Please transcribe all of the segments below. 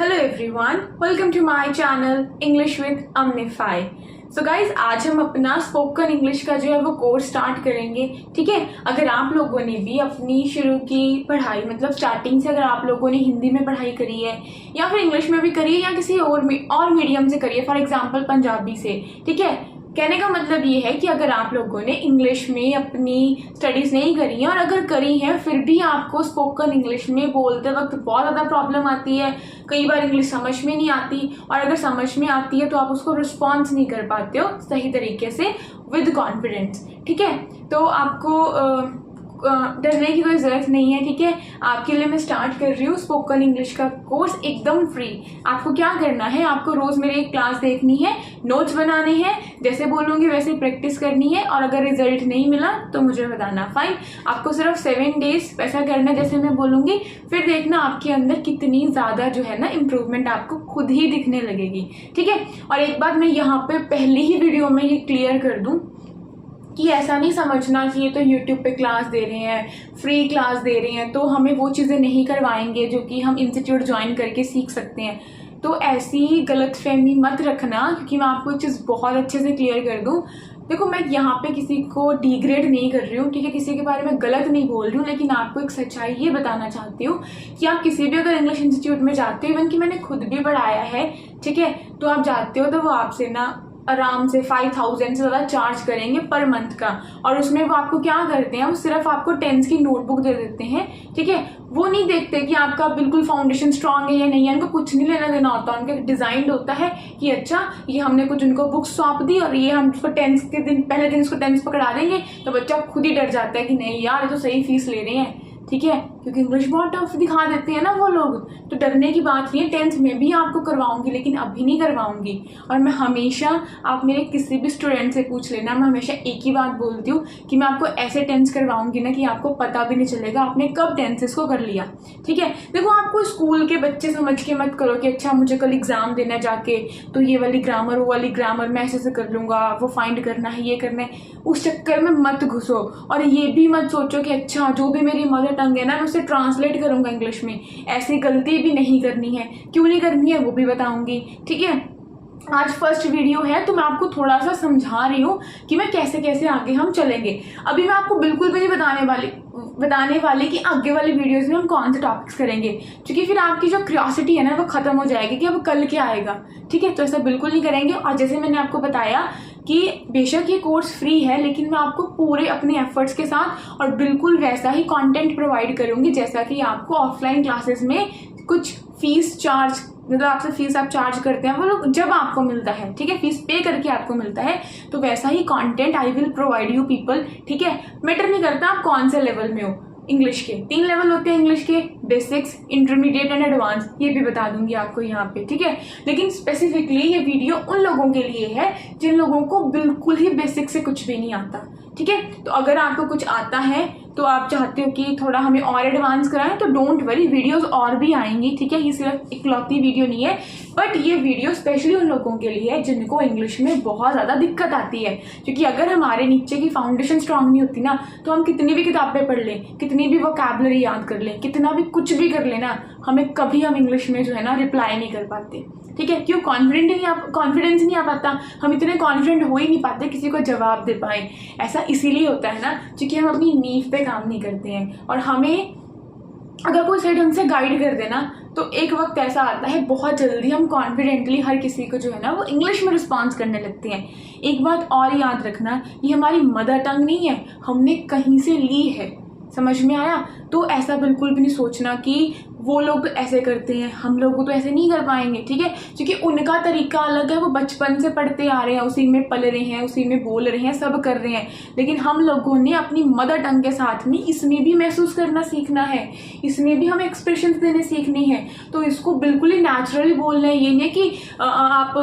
Hello everyone, welcome to my channel English with Amnify. So guys, आज हम अपना spoken English का जो है वो कोर्स स्टार्ट करेंगे। ठीक है, अगर आप लोगों ने भी अपनी शुरू की पढ़ाई मतलब स्टार्टिंग से अगर आप लोगों ने हिंदी में पढ़ाई करी है या फिर इंग्लिश में भी करी है या किसी और मीडियम से करी है, फॉर एग्जाम्पल पंजाबी से, ठीक है, कहने का मतलब ये है कि अगर आप लोगों ने इंग्लिश में अपनी स्टडीज़ नहीं करी है और अगर करी है फिर भी आपको स्पोकन इंग्लिश में बोलते वक्त बहुत ज़्यादा प्रॉब्लम आती है, कई बार इंग्लिश समझ में नहीं आती और अगर समझ में आती है तो आप उसको रिस्पॉन्स नहीं कर पाते हो सही तरीके से विद कॉन्फिडेंस। ठीक है, तो आपको डरने की कोई ज़रूरत नहीं है। ठीक है, आपके लिए मैं स्टार्ट कर रही हूँ स्पोकन इंग्लिश का कोर्स एकदम फ्री। आपको क्या करना है, आपको रोज़ मेरी क्लास देखनी है, नोट्स बनाने हैं, जैसे बोलूँगी वैसे प्रैक्टिस करनी है और अगर रिजल्ट नहीं मिला तो मुझे बताना, फाइन। आपको सिर्फ 7 डेज ऐसा करना है जैसे मैं बोलूँगी, फिर देखना आपके अंदर कितनी ज़्यादा जो है ना इम्प्रूवमेंट आपको खुद ही दिखने लगेगी। ठीक है, और एक बात मैं यहाँ पे पहली ही वीडियो में ये क्लियर कर दूँ कि ऐसा नहीं समझना कि ये तो यूट्यूब पे क्लास दे रहे हैं, फ्री क्लास दे रहे हैं तो हमें वो चीज़ें नहीं करवाएंगे जो कि हम इंस्टीट्यूट ज्वाइन करके सीख सकते हैं। तो ऐसी गलतफहमी मत रखना, क्योंकि मैं आपको एक चीज़ बहुत अच्छे से क्लियर कर दूं। देखो, मैं यहाँ पे किसी को डिग्रेड नहीं कर रही हूँ, ठीक है, किसी के बारे में गलत नहीं बोल रही हूँ, लेकिन आपको एक सच्चाई ये बताना चाहती हूँ कि आप किसी भी अगर इंग्लिश इंस्टीट्यूट में जाते हो, इवन कि मैंने खुद भी पढ़ाया है, ठीक है, तो आप जाते हो तो वो आपसे ना आराम से 5000 से ज़्यादा चार्ज करेंगे पर मंथ का, और उसमें वो आपको क्या करते हैं, वो सिर्फ आपको टेंस की नोटबुक दे देते हैं। ठीक है, वो नहीं देखते कि आपका बिल्कुल फाउंडेशन स्ट्रांग है या नहीं है, उनको कुछ नहीं लेना देना होता। उनका डिजाइन होता है कि अच्छा ये हमने कुछ उनको बुक सौंप दी और ये हम उसको टेंस के दिन पहले दिन उसको टेंस पकड़ा देंगे, तो बच्चा खुद ही डर जाता है कि नहीं यार ये तो सही फीस ले रहे हैं। ठीक है, क्योंकि इंग्लिश बहुत टफ दिखा देते हैं ना वो लोग, तो डरने की बात नहीं है। 10th में भी आपको करवाऊंगी लेकिन अभी नहीं करवाऊंगी। और मैं हमेशा, आप मेरे किसी भी स्टूडेंट से पूछ लेना, मैं हमेशा एक ही बात बोलती हूँ कि मैं आपको ऐसे टेंस करवाऊंगी ना कि आपको पता भी नहीं चलेगा आपने कब टेंसेस को कर लिया। ठीक है, देखो, आपको स्कूल के बच्चे समझ के मत करो कि अच्छा मुझे कल एग्जाम देना जाके तो ये वाली ग्रामर वो वाली ग्रामर मैं ऐसे कर लूँगा, वो फाइंड करना है, ये करना है, उस चक्कर में मत घुसो। और ये भी मत सोचो कि अच्छा जो भी मेरी मदर टंग है ना मैं उसे ट्रांसलेट करूंगा इंग्लिश में, ऐसी गलती भी नहीं करनी है। क्यों नहीं करनी है वो भी बताऊंगी। ठीक है, आज फर्स्ट वीडियो है तो मैं आपको थोड़ा सा समझा रही हूँ कि मैं कैसे कैसे आगे हम चलेंगे। अभी मैं आपको बिल्कुल भी नहीं बताने वाली कि आगे वाली वीडियोस में हम कौन से टॉपिक्स करेंगे, क्योंकि फिर आपकी जो क्यूरियोसिटी है ना वो खत्म हो जाएगी कि अब कल क्या आएगा। ठीक है, तो ऐसा बिल्कुल नहीं करेंगे। और जैसे मैंने आपको बताया कि बेशक ये कोर्स फ्री है, लेकिन मैं आपको पूरे अपने एफर्ट्स के साथ और बिल्कुल वैसा ही कंटेंट प्रोवाइड करूंगी जैसा कि आपको ऑफलाइन क्लासेस में कुछ फीस चार्ज, मतलब आपसे फीस आप चार्ज करते हैं वो लोग जब आपको मिलता है, ठीक है, फीस पे करके आपको मिलता है, तो वैसा ही content I will provide you people. ठीक है, मैटर नहीं करता आप कौन से लेवल में हो। इंग्लिश के 3 लेवल होते हैं इंग्लिश के, बेसिक्स, इंटरमीडिएट एंड एडवांस, ये भी बता दूंगी आपको यहाँ पे। ठीक है, लेकिन स्पेसिफिकली ये वीडियो उन लोगों के लिए है जिन लोगों को बिल्कुल ही बेसिक से कुछ भी नहीं आता। ठीक है, तो अगर आपको कुछ आता है तो आप चाहते हो कि थोड़ा हमें और एडवांस कराएं तो डोंट वरी, वीडियोस और भी आएंगी। ठीक है, ये सिर्फ इकलौती वीडियो नहीं है, बट ये वीडियो स्पेशली उन लोगों के लिए है जिनको इंग्लिश में बहुत ज़्यादा दिक्कत आती है। क्योंकि अगर हमारे नीचे की फाउंडेशन स्ट्रांग नहीं होती ना तो हम कितनी भी किताबें पढ़ लें, कितनी भी वोकैबुलरी याद कर लें, कितना भी कुछ भी कर लेना, हमें कभी हम इंग्लिश में जो है ना रिप्लाई नहीं कर पाते। ठीक है, क्यों? कॉन्फिडेंस नहीं आ पाता, हम इतने कॉन्फिडेंट हो ही नहीं पाते किसी को जवाब दे पाए। ऐसा इसीलिए होता है ना क्योंकि हम अपनी नींव पे काम नहीं करते हैं। और हमें अगर कोई सही ढंग से गाइड कर देना तो एक वक्त ऐसा आता है बहुत जल्दी हम कॉन्फिडेंटली हर किसी को जो है ना वो इंग्लिश में रिस्पॉन्स करने लगते हैं। एक बात और याद रखना, ये हमारी मदर टंग नहीं है, हमने कहीं से ली है। समझ में आया? तो ऐसा बिल्कुल भी नहीं सोचना कि वो लोग तो ऐसे करते हैं, हम लोग तो ऐसे नहीं कर पाएंगे। ठीक है, क्योंकि उनका तरीका अलग है, वो बचपन से पढ़ते आ रहे हैं, उसी में पल रहे हैं, उसी में बोल रहे हैं, सब कर रहे हैं। लेकिन हम लोगों ने अपनी मदर टंग के साथ में इसमें भी महसूस करना सीखना है, इसमें भी हमें एक्सप्रेशंस देने सीखनी है। तो इसको बिल्कुल ही नेचुरली बोलना है, ये नहीं कि आप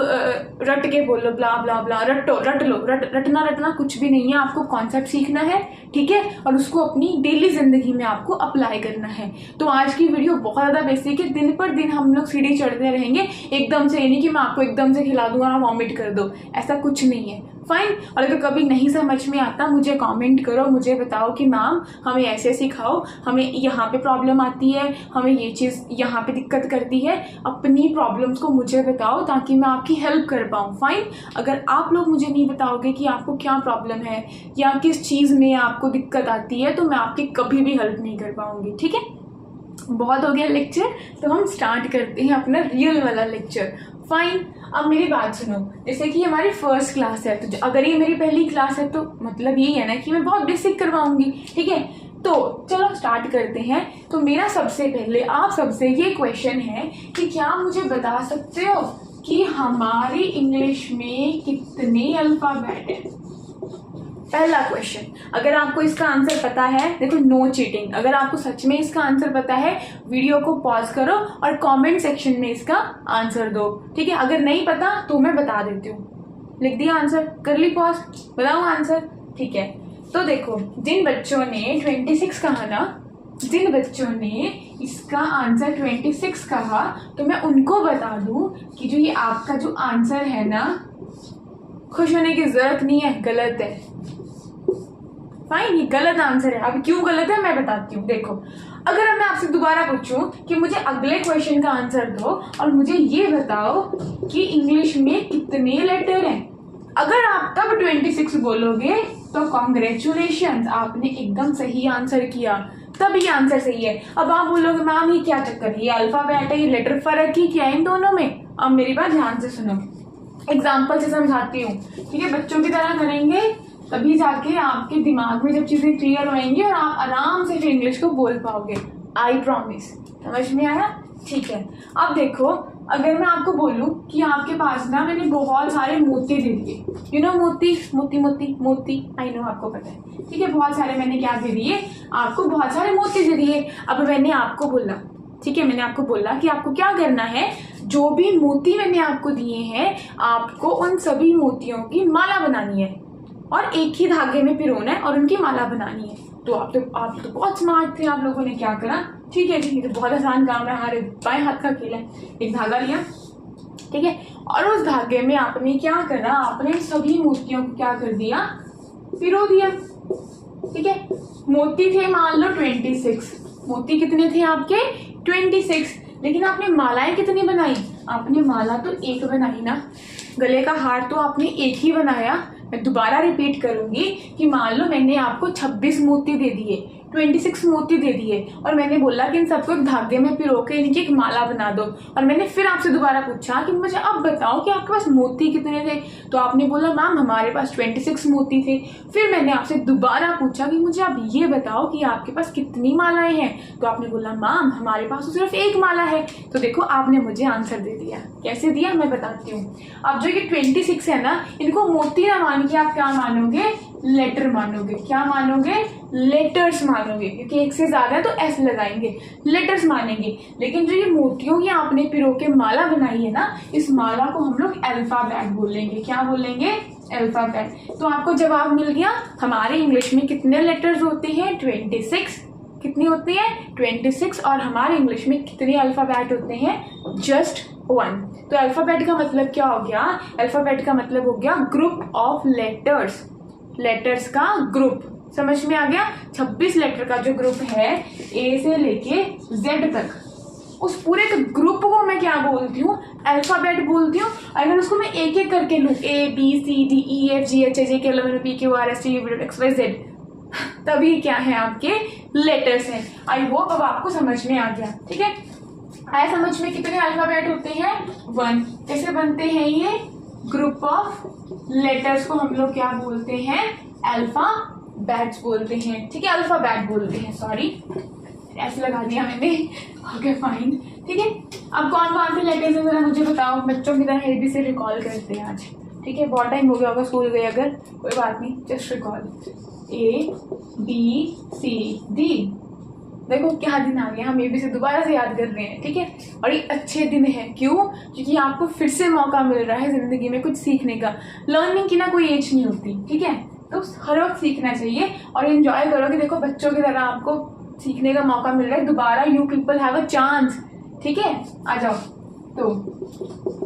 रट के बोलो ब्ला ब्ला ब्ला, रटना कुछ भी नहीं है। आपको कॉन्सेप्ट सीखना है, ठीक है, और उसको अपनी डेली जिंदगी में आपको अप्लाई करना है। तो आज की वीडियो बहुत ज़्यादा बेसिक है, दिन पर दिन हम लोग सीढ़ी चढ़ते रहेंगे, एकदम से ये नहीं कि मैं आपको एकदम से खिला दूंगा और वॉमिट कर दो, ऐसा कुछ नहीं है। फाइन। और अगर कभी नहीं समझ में आता मुझे कमेंट करो, मुझे बताओ कि मैम हमें ऐसे सिखाओ, हमें यहाँ पे प्रॉब्लम आती है, हमें ये चीज़ यहाँ पे दिक्कत करती है। अपनी प्रॉब्लम्स को मुझे बताओ ताकि मैं आपकी हेल्प कर पाऊँ। फाइन। अगर आप लोग मुझे नहीं बताओगे कि आपको क्या प्रॉब्लम है या किस चीज़ में आपको दिक्कत आती है, तो मैं आपकी कभी भी हेल्प नहीं कर पाऊँगी। ठीक है, बहुत हो गया लेक्चर, तो हम स्टार्ट करते हैं अपना रियल वाला लेक्चर। फाइन। अब मेरी बात सुनो, जैसे कि हमारी फर्स्ट क्लास है, तो अगर ये मेरी पहली क्लास है तो मतलब यही है ना कि मैं बहुत बेसिक करवाऊंगी। ठीक है, तो चलो स्टार्ट करते हैं। तो मेरा सबसे पहले आप सबसे ये क्वेश्चन है कि क्या मुझे बता सकते हो कि हमारी इंग्लिश में कितने अल्फाबेट हैं? पहला क्वेश्चन। अगर आपको इसका आंसर पता है, देखो नो चीटिंग, अगर आपको सच में इसका आंसर पता है वीडियो को पॉज करो और कमेंट सेक्शन में इसका आंसर दो। ठीक है, अगर नहीं पता तो मैं बता देती हूँ। लिख दिया आंसर, कर ली पॉज, बताओ आंसर। ठीक है, तो देखो जिन बच्चों ने 26 कहा ना, जिन बच्चों ने इसका आंसर 26 कहा, तो मैं उनको बता दूं कि जो ये आपका जो आंसर है ना, खुश होने की जरूरत नहीं है, गलत है। फाइन, ये गलत आंसर है। अब क्यों गलत है मैं बताती हूँ। देखो, अगर मैं आपसे दोबारा पूछूं कि मुझे अगले क्वेश्चन का आंसर दो और मुझे ये बताओ कि इंग्लिश में कितने लेटर हैं, अगर आप तब 26 बोलोगे तो कॉन्ग्रेचुलेशन, आपने एकदम सही आंसर किया, तब ये आंसर सही है। अब आप बोलोगे मैम ये क्या चक्कर है, ये अल्फाबेट है, ये लेटर, फर्क ही क्या है इन दोनों में? अब मेरी बात ध्यान से सुनो, एग्जाम्पल से समझाती हूँ। ठीक है, बच्चों की तरह करेंगे तभी जाके आपके दिमाग में जब चीजें क्लियर होंगी और आप आराम से फिर इंग्लिश को बोल पाओगे। I promise. समझ में आया? ठीक है, अब देखो, अगर मैं आपको बोलूं कि आपके पास ना मैंने बहुत सारे मोती दे दिए, यू नो मोती, मोती मोती मोती, आई नो आपको पता है। ठीक है, बहुत सारे मैंने क्या दे दिए आपको, बहुत सारे मोती दे दिए। अब मैंने आपको बोला, ठीक है, मैंने आपको बोला कि आपको क्या करना है, जो भी मोती मैंने आपको दिए हैं आपको उन सभी मोतियों की माला बनानी है और एक ही धागे में पिरोना है और उनकी माला बनानी है। तो आप तो बहुत स्मार्ट थे, आप लोगों ने क्या करा, ठीक है जी, ये तो बहुत आसान काम है, हमारे बाएं हाथ का खेल है। एक धागा लिया, ठीक है, और उस धागे में आपने क्या करा, आपने सभी मोतियों को क्या कर दिया, पिरो दिया। ठीक है, मोती थे मान लो 26, मोती कितने थे आपके 26, लेकिन आपने मालाएं कितनी बनाई, आपने माला तो एक बनाई ना, गले का हार तो आपने एक ही बनाया। मैं दोबारा रिपीट करूंगी कि मान लो मैंने आपको 26 मोती दे दिए, 26 मोती दे दिए और मैंने बोला कि इन सबको एक धागे में पिरो के इनकी एक माला बना दो, और मैंने फिर आपसे दोबारा पूछा कि मुझे अब बताओ कि आपके पास मोती कितने थे, तो आपने बोला मैम हमारे पास 26 मोती थे। फिर मैंने आपसे दोबारा पूछा कि मुझे आप ये बताओ कि आपके पास कितनी मालाएं हैं, तो आपने बोला मैम हमारे पास तो सिर्फ एक माला है। तो देखो आपने मुझे आंसर दे दिया। कैसे दिया मैं बताती हूँ। अब जो ये 26 है ना, इनको मोती ना मान के आप क्या मानोगे, लेटर मानोगे। क्या मानोगे, लेटर्स मानोगे, क्योंकि एक से ज्यादा है तो एस लगाएंगे, लेटर्स मानेंगे। लेकिन जो ये मोतियों की आपने पिरो के माला बनाई है ना, इस माला को हम लोग अल्फाबेट बोलेंगे। क्या बोलेंगे, अल्फाबेट। तो आपको जवाब मिल गया, हमारे इंग्लिश में कितने लेटर्स होते हैं 26, कितनी होती है 26, और हमारे इंग्लिश में कितने अल्फाबेट होते हैं जस्ट 1। तो अल्फाबेट का मतलब क्या हो गया, अल्फाबेट का मतलब हो गया ग्रुप ऑफ लेटर्स, लेटर्स का ग्रुप। समझ में आ गया, 26 लेटर का जो ग्रुप है ए से लेके जेड तक, उस पूरे ग्रुप को मैं क्या बोलती हूँ, अल्फाबेट बोलती हूँ। अगर उसको मैं एक एक करके लूँ, A B C D E F G H I J K L M N O P Q R S T U V X Y Z, तभी क्या है आपके लेटर्स हैं। आई होप अब आपको समझ में आ गया। ठीक है, आया समझ में कितने अल्फाबेट होते हैं 1। कैसे बनते हैं ये ग्रुप ऑफ लेटर्स को हम लोग क्या बोलते हैं, अल्फाबेट्स बोलते हैं। ठीक है, अल्फाबेट बोलते हैं, सॉरी ऐसे लगा दिया मैंने। Okay fine. ठीक है, अब कौन कौन से लेटर्स हैं जरा मुझे बताओ, बच्चों की तरह एबी से रिकॉल करते हैं आज। ठीक है, बहुत टाइम हो गया होगा स्कूल गए अगर, कोई बात नहीं, just recall. A B C D, देखो क्या दिन आ गया, हम ए बी से दोबारा से याद कर रहे हैं। ठीक है, और ये अच्छे दिन है, क्यों, क्योंकि आपको फिर से मौका मिल रहा है जिंदगी में कुछ सीखने का। लर्निंग की ना कोई एज नहीं होती। ठीक है, तो हर वक्त सीखना चाहिए और एंजॉय करोगे। देखो बच्चों की तरह आपको सीखने का मौका मिल रहा है दोबारा, you people have a chance. ठीक है, आ जाओ। तो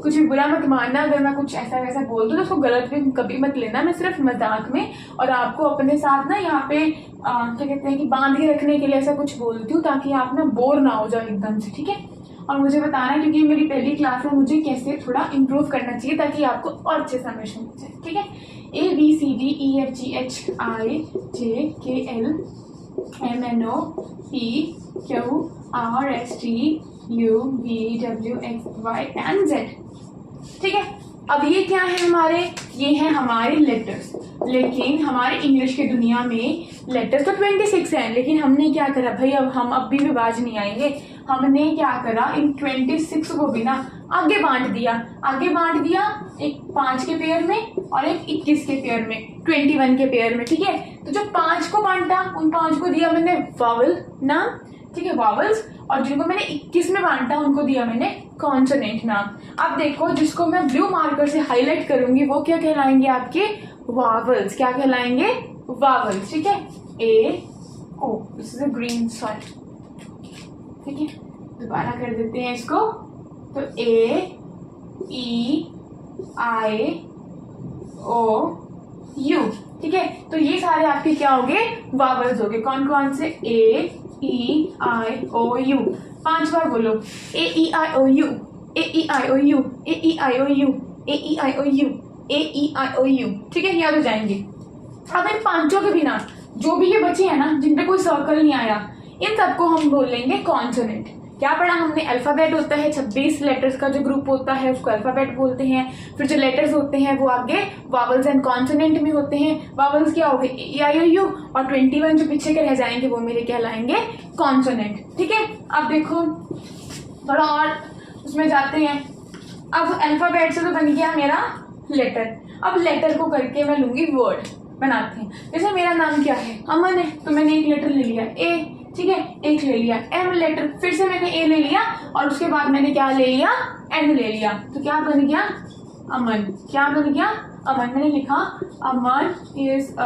कुछ भी बुरा मत मानना, अगर मैं कुछ ऐसा वैसा बोल दूँ तो उसको गलत भी कभी मत लेना, मैं सिर्फ मजाक में और आपको अपने साथ ना यहाँ पे क्या कहते हैं कि बांध के रखने के लिए ऐसा कुछ बोलती हूँ, ताकि आप ना बोर ना हो जाओ एकदम से, ठीक है। और मुझे बताना, क्योंकि मेरी पहली क्लास है, मुझे कैसे थोड़ा इम्प्रूव करना चाहिए ताकि आपको और अच्छे समझ में जाए, ठीक है। ABCDEFGHIJKLMNOPQRSTUVWXYZ, ठीक है। अब ये क्या है हमारे, ये हैं हमारे लेटर्स। लेकिन हमारे इंग्लिश की दुनिया में लेटर्स तो 26 हैं, लेकिन हमने क्या करा भाई, अब भी बाज नहीं आएंगे। हमने क्या करा, इन 26 को भी ना आगे बांट दिया। एक 5 के पेयर में और एक 21 के पेयर में, 21 के पेयर में, ठीक है। तो जो 5 को बांटा, उन 5 को दिया मैंने वावल नाम, ठीक है, वावल्स। और जिनको मैंने 21 में बांटा उनको दिया मैंने कॉन्सोनेंट नाम। अब देखो, जिसको मैं ब्लू मार्कर से हाईलाइट करूंगी वो क्या कहलाएंगे आपके वावल्स। क्या कहलाएंगे, वावल्स, ठीक है। A O, this is a green soil, ठीक है। दोबारा कर देते हैं इसको, तो A E I O U, ठीक है। तो ये सारे आपके क्या हो गए, वावल्स हो गए। कौन कौन से, A E I O U। 5 बार बोलो, A E I O U, A E I O U, A E I O U, A E I O U, A E I O U, ठीक है, याद हो जाएंगे। अब इन 5 के बिना जो भी ये बचे हैं ना, जिन पे कोई सर्कल नहीं आया, इन सबको हम बोलेंगे कॉन्सोनेंट। क्या पढ़ा हमने, अल्फाबेट होता है 26 लेटर्स का जो ग्रुप होता है उसको अल्फाबेट बोलते हैं। फिर जो लेटर्स होते हैं वो आगे वावल्स एंड कॉन्सोनेंट में होते हैं। वावल्स क्या हो गए, ए आई ओ यू, और 21 जो पीछे के रह जाएंगे वो मेरे कहलाएंगे कॉन्सोनेंट, ठीक है। अब देखो थोड़ा और उसमें जाते हैं। अब अल्फाबेट से तो बन गया मेरा लेटर। अब लेटर को करके मैं लूंगी वर्ड बनाते हैं। जैसे मेरा नाम क्या है, अमन है, तो मैंने एक लेटर ले लिया ए, ठीक है, एक ले लिया। एम लेटर, फिर से मैंने ए ले लिया और उसके बाद मैंने क्या ले लिया, एन ले लिया। तो क्या बन गया, अमन। क्या बन गया, अमन। मैंने लिखा अमन इज अ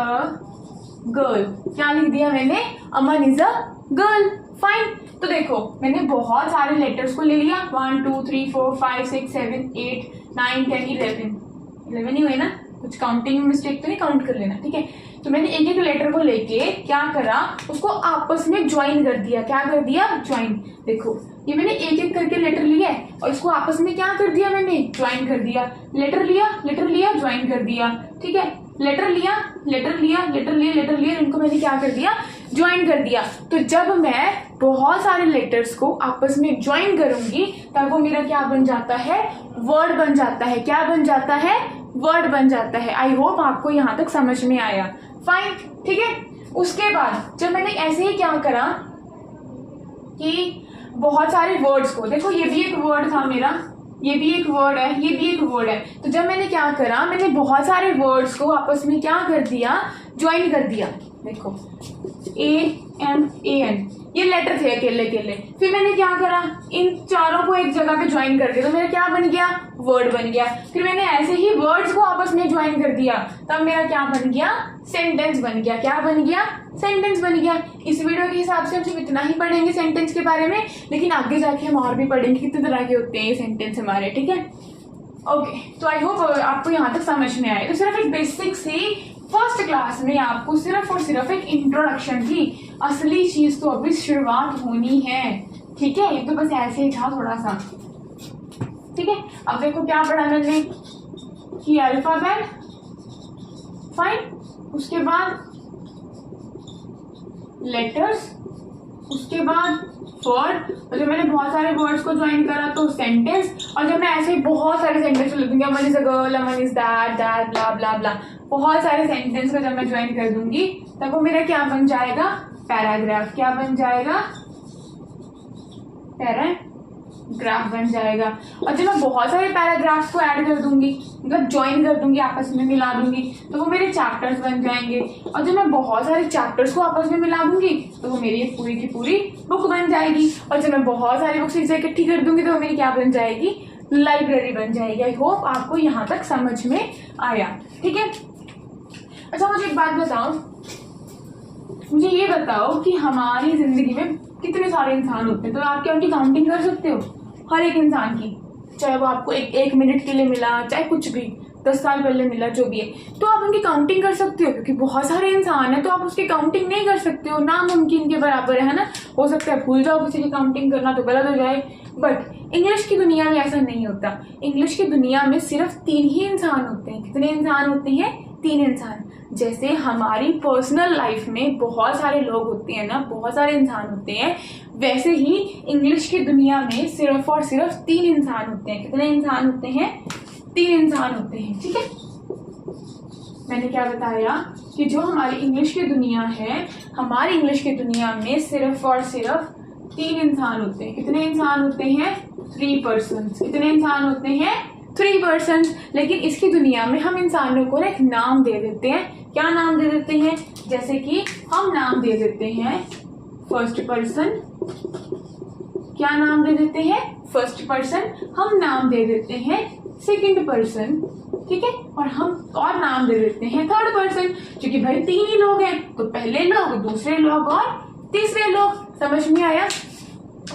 गर्ल। क्या लिख दिया मैंने, अमन इज अ गर्ल। फाइन। तो देखो मैंने बहुत सारे लेटर्स को ले लिया, 1 2 3 4 5 6 7 8 9 10 11 ही हुए ना, कुछ काउंटिंग में मिस्टेक तो नहीं, काउंट कर लेना, ठीक है। तो मैंने एक एक लेटर को लेके क्या करा, उसको आपस में ज्वाइन कर दिया। क्या कर दिया, ज्वाइन। देखो ये मैंने एक एक करके लेटर लिया है और इसको आपस में क्या कर दिया, मैंने ज्वाइन कर दिया। लेटर लिया ज्वाइन कर दिया, ठीक है। लेटर लिया, इनको मैंने क्या कर दिया, ज्वाइन कर दिया। तो जब मैं बहुत सारे लेटर्स को आपस में ज्वाइन करूंगी तब वो मेरा क्या बन जाता है, वर्ड बन जाता है। क्या बन जाता है, वर्ड बन जाता है। आई होप आपको यहाँ तक समझ में आया। फाइन, ठीक है। उसके बाद जब मैंने ऐसे ही क्या करा कि बहुत सारे वर्ड्स को, देखो ये भी एक वर्ड था मेरा, ये भी एक वर्ड है, ये भी एक वर्ड है। तो जब मैंने क्या करा, मैंने बहुत सारे वर्ड्स को आपस में क्या कर दिया, ज्वाइन कर दिया। देखो AMAN, ये लेटर थे अकेले अकेले। फिर मैंने क्या करा, इन चारों को एक जगह पे ज्वाइन कर दिया, तो मेरा क्या बन गया, वर्ड बन गया। फिर मैंने ऐसे ही वर्ड्स को आपस में ज्वाइन कर दिया, तब मेरा क्या बन गया, सेंटेंस बन गया। क्या बन गया, सेंटेंस बन गया। इस वीडियो के हिसाब से हम सिर्फ इतना ही पढ़ेंगे सेंटेंस के बारे में, लेकिन आगे जाके हम और भी पढ़ेंगे कितने तरह के होते हैं ये सेंटेंस हमारे, ठीक है। ओके, तो आई होप आपको यहाँ तक समझ में आए। तो सिर्फ एक बेसिक सी फर्स्ट क्लास में आपको सिर्फ और सिर्फ एक इंट्रोडक्शन थी, असली चीज तो अभी शुरुआत होनी है, ठीक है। ये तो बस ऐसे ही था थोड़ा सा, ठीक है। अब देखो क्या पढ़ा मैंने कि अल्फाबेट, फाइन, उसके बाद लेटर्स, उसके बाद वर्ड, और जब मैंने बहुत सारे वर्ड्स को ज्वाइन करा तो सेंटेंस। और जब मैं ऐसे बहुत सारे सेंटेंस लिख दूंगी, Aman is a girl, Aman is that blah blah blah, बहुत सारे सेंटेंस को जब मैं ज्वाइन कर दूंगी तब वो मेरा क्या बन जाएगा, पैराग्राफ। क्या बन जाएगा, पैराग्राफ बन जाएगा। और जब मैं बहुत सारे पैराग्राफ्स को ऐड कर दूंगी, मतलब ज्वाइन कर दूंगी, आपस में मिला दूंगी, तो वो मेरे चैप्टर्स बन जाएंगे। और जब मैं बहुत सारे चैप्टर्स को आपस में मिला दूंगी तो वो मेरी पूरी की पूरी बुक बन जाएगी। और जब मैं बहुत सारी बुक्स इकट्ठी कर दूंगी तो वो मेरी क्या बन जाएगी, लाइब्रेरी बन जाएगी। आई होप आपको यहाँ तक समझ में आया, ठीक है। अच्छा मुझे एक बात बताओ, मुझे ये बताओ कि हमारी जिंदगी में कितने सारे इंसान होते हैं, तो आप क्या उनकी काउंटिंग कर सकते हो, हर एक इंसान की? चाहे वो आपको एक मिनट के लिए मिला, चाहे कुछ भी 10 साल पहले मिला, जो भी है, तो आप उनकी काउंटिंग कर सकते हो, क्योंकि बहुत सारे इंसान हैं तो आप उसकी काउंटिंग नहीं कर सकते हो, नामुमकिन के बराबर है ना। हो सकता है भूल जाओ किसी की काउंटिंग करना तो गलत हो जाए, बट इंग्लिश की दुनिया में ऐसा नहीं होता। इंग्लिश की दुनिया में सिर्फ 3 ही इंसान होते हैं। कितने इंसान होते हैं? 3 इंसान। जैसे हमारी पर्सनल लाइफ में बहुत सारे लोग होते हैं ना, बहुत सारे इंसान होते हैं, वैसे ही इंग्लिश की दुनिया में सिर्फ और सिर्फ 3 इंसान होते हैं। कितने इंसान होते हैं? 3 इंसान होते हैं, ठीक है। मैंने क्या बताया कि जो हमारी इंग्लिश की दुनिया है, हमारी इंग्लिश की दुनिया में सिर्फ और सिर्फ 3 इंसान होते हैं। कितने इंसान होते हैं? 3 पर्सन्स। कितने इंसान होते हैं? 3 पर्सन्स। लेकिन इसकी दुनिया में हम इंसानों को एक नाम दे देते हैं। क्या नाम दे देते हैं? जैसे कि हम नाम दे देते हैं फर्स्ट पर्सन। क्या नाम दे देते हैं? First person. हम नाम दे देते हैं सेकंड पर्सन, ठीक है, और नाम दे देते हैं थर्ड पर्सन, क्योंकि भाई 3 ही लोग हैं, तो पहले लोग, दूसरे लोग और तीसरे लोग। समझ में आया?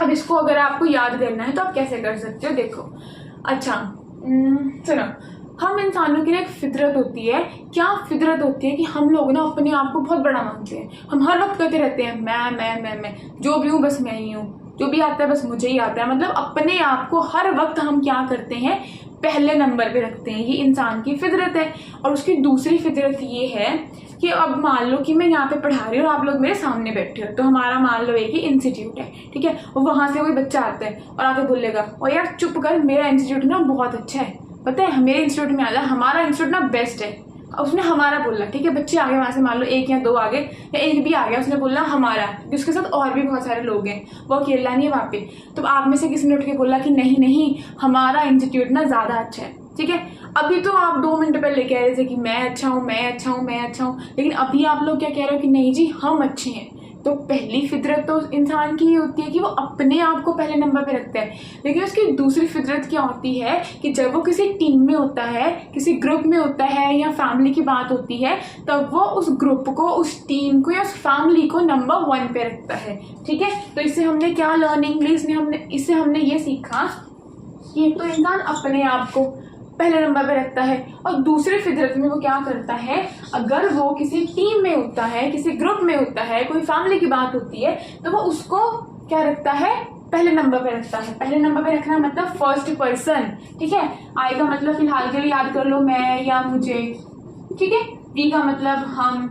अब इसको अगर आपको याद करना है तो आप कैसे कर सकते हो, देखो। अच्छा सुनो, हम इंसानों की ना एक फितरत होती है। क्या फितरत होती है कि हम लोग ना अपने आप को बहुत बड़ा मानते हैं। हम हर वक्त कहते रहते हैं मैं जो भी हूँ बस मैं ही हूँ, जो भी आता है बस मुझे ही आता है। मतलब अपने आप को हर वक्त हम क्या करते हैं? पहले नंबर पे रखते हैं। ये इंसान की फितरत है। और उसकी दूसरी फितरत ये है कि अब मान लो कि मैं यहाँ पे पढ़ा रही हूँ और आप लोग मेरे सामने बैठे हो, तो हमारा मान लो एक ही इंस्टीट्यूट है, ठीक है। वहां से कोई बच्चा आता है और आके बोलेगा, और यार चुप कर, मेरा इंस्टीट्यूट ना बहुत अच्छा है, पता है मेरे इंस्टीट्यूट में आजा, हमारा इंस्टीट्यूट ना बेस्ट है। उसने हमारा बोला, ठीक है। बच्चे आगे वहां से मान लो 1 या 2 आगे, या 1 भी आ गया, उसने बोला हमारा, उसके साथ और भी बहुत सारे लोग हैं, वो अकेला नहीं है वहाँ पे। तो आप में से किसी ने उठ के बोला कि नहीं हमारा इंस्टीट्यूट ना ज्यादा अच्छा है, ठीक है। अभी तो आप 2 मिनट पहले कह रहे थे कि मैं अच्छा हूँ, लेकिन अभी आप लोग क्या कह रहे हो कि नहीं जी हम अच्छे हैं। तो पहली फितरत तो इंसान की होती है कि वो अपने आप को पहले नंबर पे रखता है। लेकिन उसकी दूसरी फितरत क्या होती है कि जब वो किसी टीम में होता है, किसी ग्रुप में होता है, या फैमिली की बात होती है, तब वो उस ग्रुप को, उस टीम को या उस फैमिली को नंबर 1 पे रखता है, ठीक है। तो इससे हमने क्या लर्न इससे हमने ये सीखा कि एक तो इंसान अपने आप को पहले नंबर पे रखता है, और दूसरी फितरत में वो क्या करता है, अगर वो किसी टीम में होता है, किसी ग्रुप में होता है, कोई फैमिली की बात होती है, तो वो उसको क्या रखता है? पहले नंबर पे रखता है। पहले नंबर पे रखना मतलब फर्स्ट पर्सन, ठीक है। आई का मतलब फिलहाल के लिए याद कर लो, मैं या मुझे, ठीक है। वी का मतलब हम,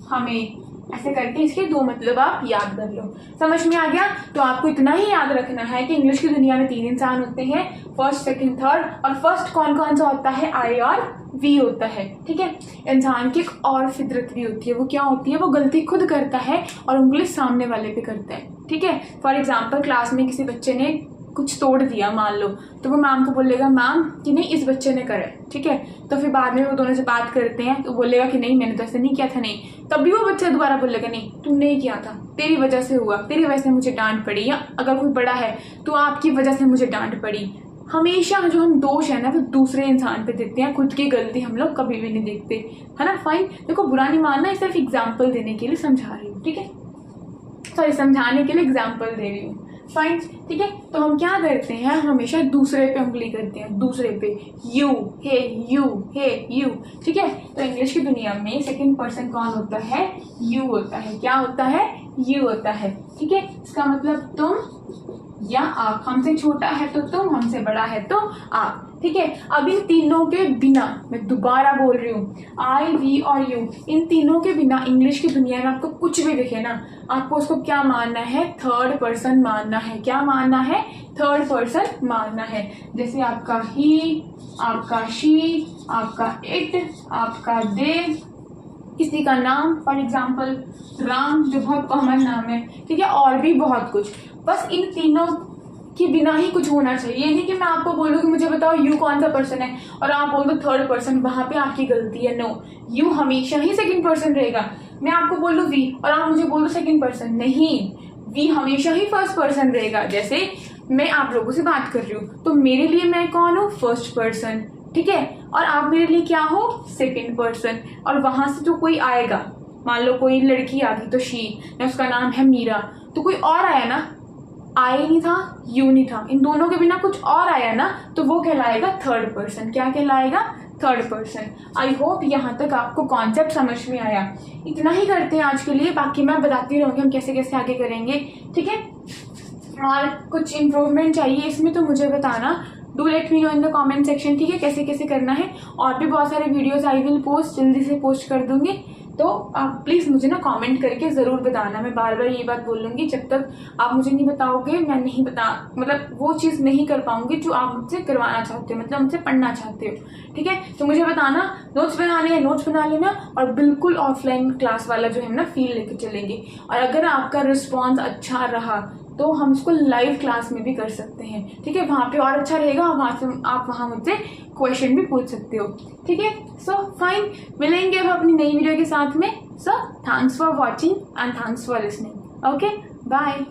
हमें, ऐसे करके इसके 2 मतलब आप याद कर लो। समझ में आ गया? तो आपको इतना ही याद रखना है कि इंग्लिश की दुनिया में 3 इंसान होते हैं, फर्स्ट, सेकंड, थर्ड। और फर्स्ट कौन कौन सा होता है? आई और वी होता है, ठीक है। इंसान की एक और फितरत भी होती है। वो क्या होती है? वो गलती खुद करता है और उंगली सामने वाले पे करता है, ठीक है। फॉर एग्जाम्पल, क्लास में किसी बच्चे ने कुछ तोड़ दिया मान लो, तो वो मैम को बोलेगा मैम कि नहीं इस बच्चे ने करा है, ठीक है। तो फिर बाद में वो दोनों से बात करते हैं, तो बोलेगा कि नहीं मैंने तो ऐसे नहीं किया था, नहीं। तब भी वो बच्चा दोबारा बोलेगा नहीं तुमने ही किया था, तेरी वजह से हुआ, तेरी वजह से मुझे डांट पड़ी। या अगर कोई बड़ा है तो आपकी वजह से मुझे डांट पड़ी। हमेशा जो हम दोष है ना वो दूसरे इंसान पे देते हैं, खुद की गलती हम लोग कभी भी नहीं देखते, है ना। फाइन, देखो बुरा नहीं मानना, सिर्फ एग्जाम्पल देने के लिए समझा रही हूँ, ठीक है। सॉरी, समझाने के लिए एग्जाम्पल दे रही हूँ, फाइन, ठीक है। तो हम क्या करते हैं? हम हमेशा दूसरे पे उंगली करते हैं, दूसरे पे। यू हे यू, ठीक है। तो इंग्लिश की दुनिया में सेकंड पर्सन कौन होता है? यू होता है। क्या होता है? यू होता है, ठीक है। इसका मतलब तुम या आप। हमसे छोटा है तो तुम, हमसे बड़ा है तो आप, ठीक है। अब इन तीनों के बिना, मैं दोबारा बोल रही हूँ, आई, वी और यू, इन तीनों के बिना इंग्लिश की दुनिया में आपको कुछ भी दिखे ना, आपको उसको क्या मानना है? थर्ड पर्सन मानना है। क्या मानना है? थर्ड पर्सन मानना है। जैसे आपका ही, आपका शी, आपका इट, आपका दे, किसी का नाम, फॉर एग्जाम्पल राम, जो बहुत कॉमन नाम है, ठीक है। और भी बहुत कुछ। बस इन तीनों के बिना ही कुछ होना चाहिए। ये नहीं कि मैं आपको बोलूँ कि मुझे बताओ यू कौन सा पर्सन है और आप बोल दो थर्ड पर्सन, वहां पे आपकी गलती है। नो, यू हमेशा ही सेकंड पर्सन रहेगा। मैं आपको बोलूँ वी और आप मुझे बोल दो सेकंड पर्सन, नहीं, वी हमेशा ही फर्स्ट पर्सन रहेगा। जैसे मैं आप लोगों से बात कर रही हूँ तो मेरे लिए मैं कौन हूँ? फर्स्ट पर्सन, ठीक है। और आप मेरे लिए क्या हो? Second person. और वहां से जो कोई आएगा, मान लो कोई लड़की आ गई तो शी, या उसका नाम है मीरा, तो कोई और आया ना, आई नहीं था, यू नहीं था, इन दोनों के बिना कुछ और आया ना, तो वो कहलाएगा थर्ड पर्सन। क्या कहलाएगा? Third person. आई होप यहाँ तक आपको कॉन्सेप्ट समझ में आया। इतना ही करते हैं आज के लिए, बाकी मैं बताती रहूँगी हम कैसे कैसे आगे करेंगे, ठीक है। और कुछ इम्प्रूवमेंट चाहिए इसमें तो मुझे बताना, do let me know in the comment section, ठीक है, कैसे कैसे करना है। और भी बहुत सारे वीडियोस आई विल पोस्ट, जल्दी से पोस्ट कर दूंगी, तो आप प्लीज़ मुझे ना कमेंट करके ज़रूर बताना। मैं बार बार ये बात बोलूँगी, जब तक आप मुझे नहीं बताओगे मैं नहीं मतलब वो चीज़ नहीं कर पाऊंगी जो आप मुझसे करवाना चाहते हो, मतलब मुझसे पढ़ना चाहते हो, ठीक है। तो मुझे बताना, नोट्स बनाने हैं नोट्स बना लेना, और बिल्कुल ऑफलाइन क्लास वाला जो है ना फील लेके चलेंगे। और अगर आपका रिस्पॉन्स अच्छा रहा तो हम इसको लाइव क्लास में भी कर सकते हैं, ठीक है। वहाँ पे और अच्छा रहेगा, वहाँ से आप वहाँ मुझसे क्वेश्चन भी पूछ सकते हो, ठीक है। सो फाइन, मिलेंगे अब अपनी नई वीडियो के साथ में। So thanks for watching and thanks for listening. Okay, bye.